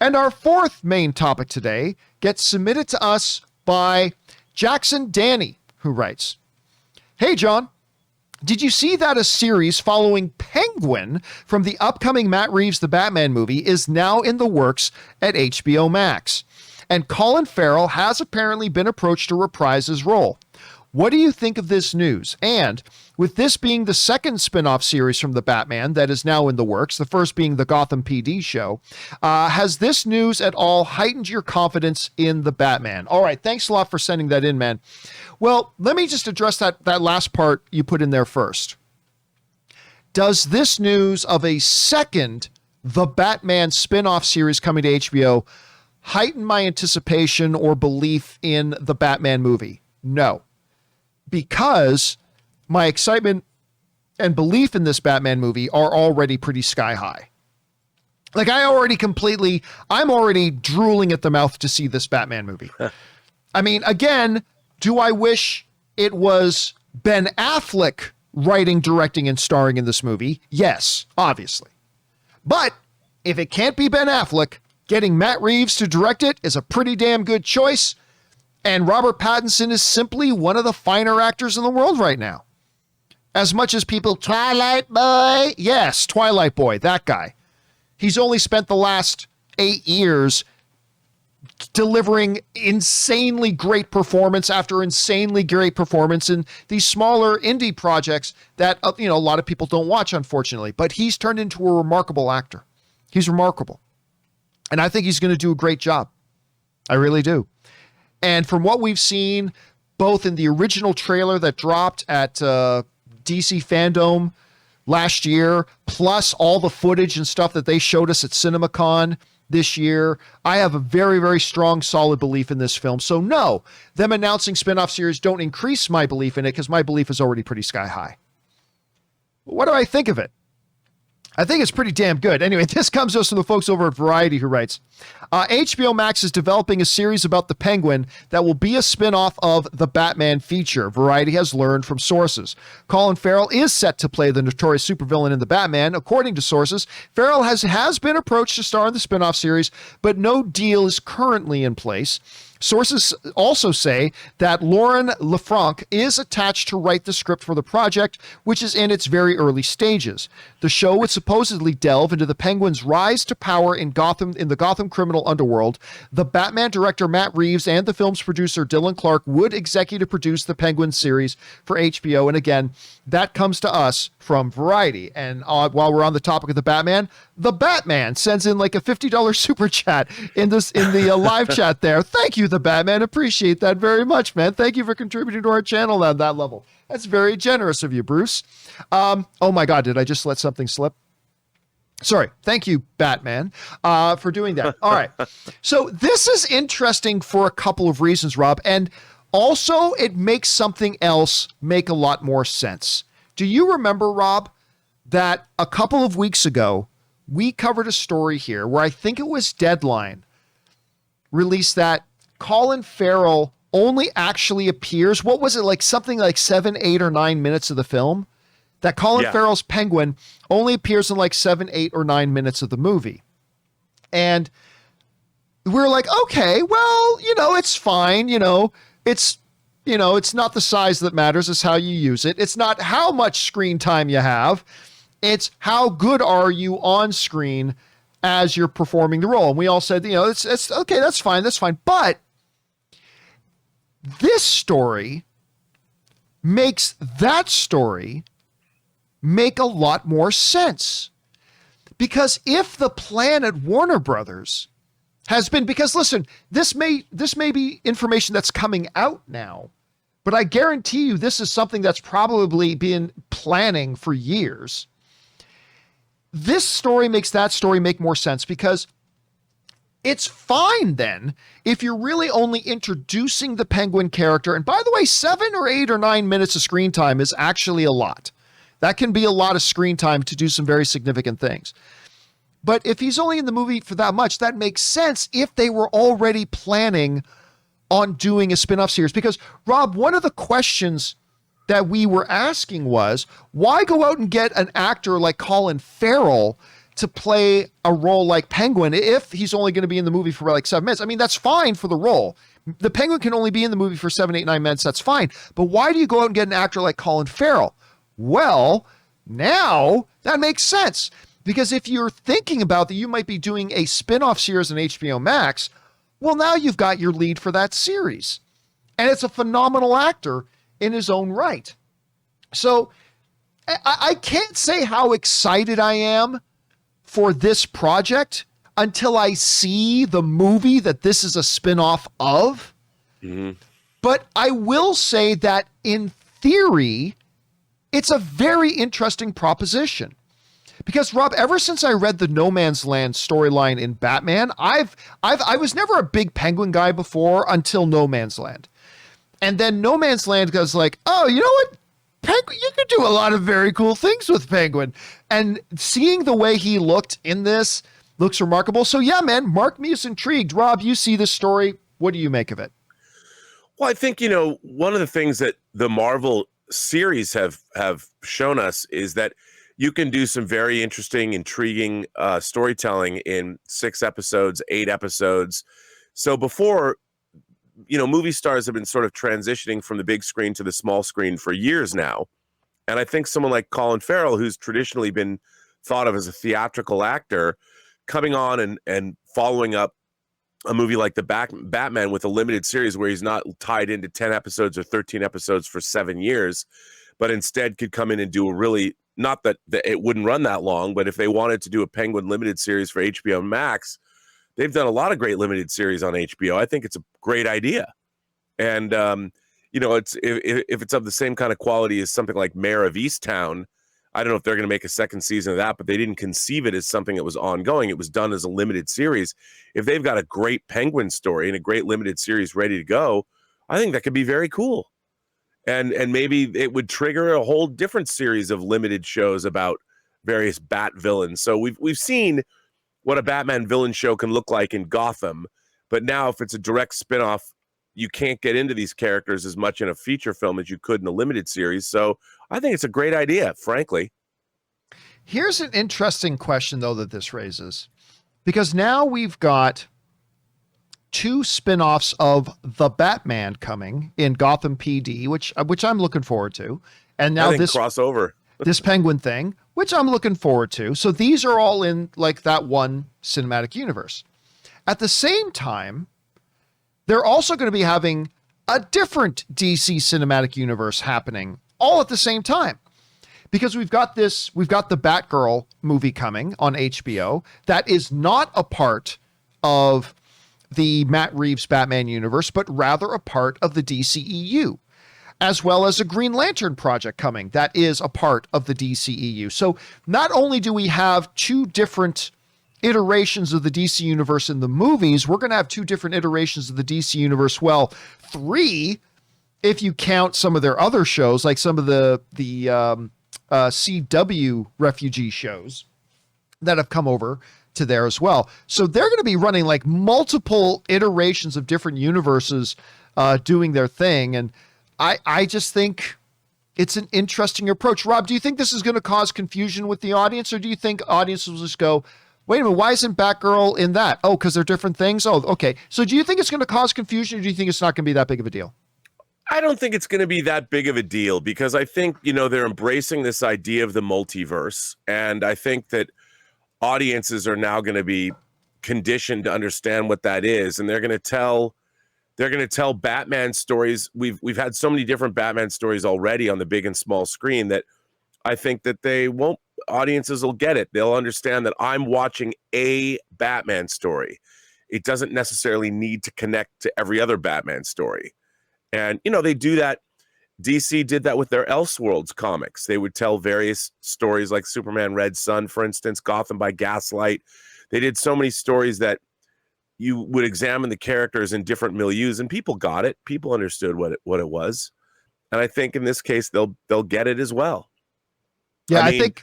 And our fourth main topic today gets submitted to us by Jackson Danny, who writes, "Hey, John, did you see that a series following Penguin from the upcoming Matt Reeves The Batman movie is now in the works at HBO Max? And Collin Farrell has apparently been approached to reprise his role. What do you think of this news? And with this being the second spin-off series from the Batman that is now in the works, the first being the Gotham PD show, has this news at all heightened your confidence in the Batman?" All right, thanks a lot for sending that in, man. Well, let me just address that last part you put in there first. Does this news of a second The Batman spin-off series coming to HBO heighten my anticipation or belief in the Batman movie? No. Because my excitement and belief in this Batman movie are already pretty sky high. Like I'm already drooling at the mouth to see this Batman movie. I mean, again, do I wish it was Ben Affleck writing, directing, and starring in this movie? Yes, obviously. But if it can't be Ben Affleck, getting Matt Reeves to direct it is a pretty damn good choice. And Robert Pattinson is simply one of the finer actors in the world right now. As much as people, Twilight Boy. Yes, Twilight Boy, that guy. He's only spent the last 8 years delivering insanely great performance after insanely great performance in these smaller indie projects that, a lot of people don't watch, unfortunately. But he's turned into a remarkable actor. He's remarkable. And I think he's going to do a great job. I really do. And from what we've seen, both in the original trailer that dropped at DC Fandom last year, plus all the footage and stuff that they showed us at CinemaCon this year, I have a very, very strong, solid belief in this film. So no, them announcing spin-off series don't increase my belief in it because my belief is already pretty sky high. What do I think of it? I think it's pretty damn good. Anyway, this comes to us from the folks over at Variety, who writes, HBO Max is developing a series about the Penguin that will be a spin-off of the Batman feature. Variety has learned from sources. Collin Farrell is set to play the notorious supervillain in the Batman. According to sources, Farrell has been approached to star in the spin-off series, but no deal is currently in place. Sources also say that Lauren LeFranc is attached to write the script for the project, which is in its very early stages. The show would supposedly delve into the Penguin's rise to power in the Gotham criminal underworld. The Batman director Matt Reeves and the film's producer Dylan Clark would executive produce the Penguin series for HBO. And again, that comes to us from Variety. And while we're on the topic of the Batman sends in like a $50 super chat in the live chat there. Thank you, the Batman. Appreciate that very much, man. Thank you for contributing to our channel on that level. That's very generous of you, Bruce. Oh my God, did I just let something slip? Sorry. Thank you, Batman, for doing that. All right. So this is interesting for a couple of reasons, Rob. And also it makes something else make a lot more sense. Do you remember, Rob, that a couple of weeks ago, we covered a story here where I think it was Deadline released that Collin Farrell only actually appears, what was it, like something like 7, 8, or 9 minutes of the film? That Collin Farrell's Penguin only appears in like 7, 8, or 9 minutes of the movie. And we're like, okay, well, it's fine. It's not the size that matters, it's how you use it. It's not how much screen time you have. It's how good are you on screen as you're performing the role. And we all said, it's okay, that's fine. But this story makes that story make a lot more sense. Because if the plan at Warner Brothers has been, because listen, this may be information that's coming out now, but I guarantee you this is something that's probably been planning for years. This story makes that story make more sense because it's fine then if you're really only introducing the Penguin character. And by the way, 7 or 8 or 9 minutes of screen time is actually a lot. That can be a lot of screen time to do some very significant things. But if he's only in the movie for that much, that makes sense if they were already planning on doing a spin-off series. Because, Rob, one of the questions that we were asking was, why go out and get an actor like Collin Farrell to play a role like Penguin if he's only going to be in the movie for like 7 minutes. I mean, that's fine for the role. The Penguin can only be in the movie for 7, 8, 9 minutes. That's fine. But why do you go out and get an actor like Collin Farrell? Well, now that makes sense. Because if you're thinking about that you might be doing a spin-off series on HBO Max, well, now you've got your lead for that series. And it's a phenomenal actor in his own right. So I can't say how excited I am for this project until I see the movie that this is a spin-off of. Mm-hmm. But I will say that in theory, it's a very interesting proposition. Because Rob, ever since I read the No Man's Land storyline in Batman, I was never a big Penguin guy before until No Man's Land. And then No Man's Land goes like, oh, you know what? Penguin, you could do a lot of very cool things with Penguin. And seeing the way he looked in this looks remarkable. So yeah, man, mark me as intrigued. Rob, you see this story. What do you make of it? Well, I think, one of the things that the Marvel series have shown us is that you can do some very interesting, intriguing storytelling in 6 episodes, 8 episodes. So before, movie stars have been sort of transitioning from the big screen to the small screen for years now. And I think someone like Collin Farrell, who's traditionally been thought of as a theatrical actor, coming on and following up a movie like the Batman with a limited series where he's not tied into 10 episodes or 13 episodes for 7 years, but instead could come in and do a really, not that it wouldn't run that long, but if they wanted to do a Penguin limited series for HBO Max, they've done a lot of great limited series on HBO. I think it's a great idea. And, it's if it's of the same kind of quality as something like Mayor of Easttown, I don't know if they're going to make a second season of that, but they didn't conceive it as something that was ongoing. It was done as a limited series. If they've got a great Penguin story and a great limited series ready to go, I think that could be very cool. And maybe it would trigger a whole different series of limited shows about various Bat villains. So we've seen what a Batman villain show can look like in Gotham, but now if it's a direct spinoff, you can't get into these characters as much in a feature film as you could in a limited series. So I think it's a great idea, frankly. Here's an interesting question, though, that this raises, because now we've got 2 spin-offs of The Batman coming in Gotham PD, which I'm looking forward to. And now this crossover, this Penguin thing, which I'm looking forward to. So these are all in like that one cinematic universe. At the same time, they're also going to be having a different DC cinematic universe happening all at the same time. Because we've got the Batgirl movie coming on HBO that is not a part of the Matt Reeves Batman universe, but rather a part of the DCEU, as well as a Green Lantern project coming that is a part of the DCEU. So not only do we have 2 different iterations of the DC universe in the movies, we're going to have 2 different iterations of the DC universe. Well, 3, if you count some of their other shows, like some of the CW refugee shows that have come over to there as well. So they're going to be running like multiple iterations of different universes doing their thing. And I just think it's an interesting approach. Rob, do you think this is going to cause confusion with the audience, or do you think audiences will just go, wait a minute, why isn't Batgirl in that? Oh, because they're different things? Oh, okay. So do you think it's going to cause confusion, or do you think it's not going to be that big of a deal? I don't think it's going to be that big of a deal, because I think, they're embracing this idea of the multiverse. And I think that audiences are now going to be conditioned to understand what that is. And they're going to tell Batman stories. We've had so many different Batman stories already on the big and small screen that I think that audiences will get it. They'll understand that I'm watching a Batman story. It doesn't necessarily need to connect to every other Batman story. And, they do that. DC did that with their Elseworlds comics. They would tell various stories like Superman Red Sun, for instance, Gotham by Gaslight. They did so many stories that you would examine the characters in different milieus, and people got it. People understood what it was. And I think in this case, they'll get it as well. Yeah, I think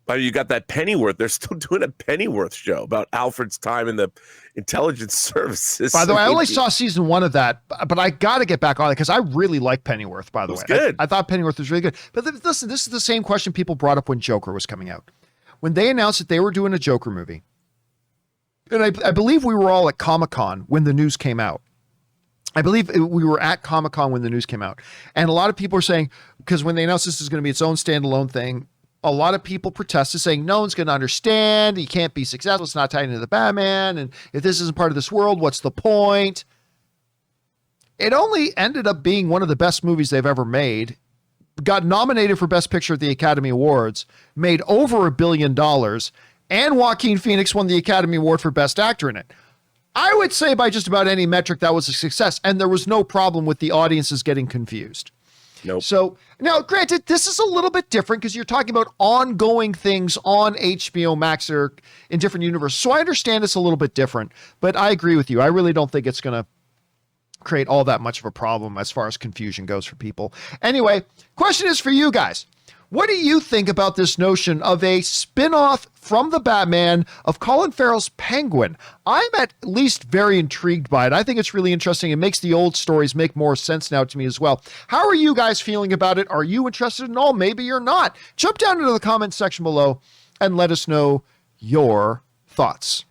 you got that Pennyworth. They're still doing a Pennyworth show about Alfred's time in the intelligence services. By the way, I only saw season 1 of that, but I got to get back on it because I really like Pennyworth, by the way. Good. I thought Pennyworth was really good. But listen, this is the same question people brought up when Joker was coming out. when they announced that they were doing a Joker movie, and I believe we were all at Comic-Con when the news came out. I believe we were at Comic-Con when the news came out. And a lot of people are saying, because when they announced this is going to be its own standalone thing, a lot of people protested saying, no one's going to understand. He can't be successful. It's not tied into the Batman. And if this isn't part of this world, what's the point? It only ended up being one of the best movies they've ever made. Got nominated for Best Picture at the Academy Awards, made over $1 billion, and Joaquin Phoenix won the Academy Award for Best Actor in it. I would say by just about any metric that was a success, and there was no problem with the audiences getting confused. Nope. So now, granted, this is a little bit different because you're talking about ongoing things on HBO Max or in different universes. So I understand it's a little bit different, but I agree with you. I really don't think it's going to create all that much of a problem as far as confusion goes for people. Anyway, question is for you guys. What do you think about this notion of a spin-off from the Batman of Collin Farrell's Penguin? I'm at least very intrigued by it. I think it's really interesting. It makes the old stories make more sense now to me as well. How are you guys feeling about it? Are you interested in all? Maybe you're not. Jump down into the comments section below and let us know your thoughts.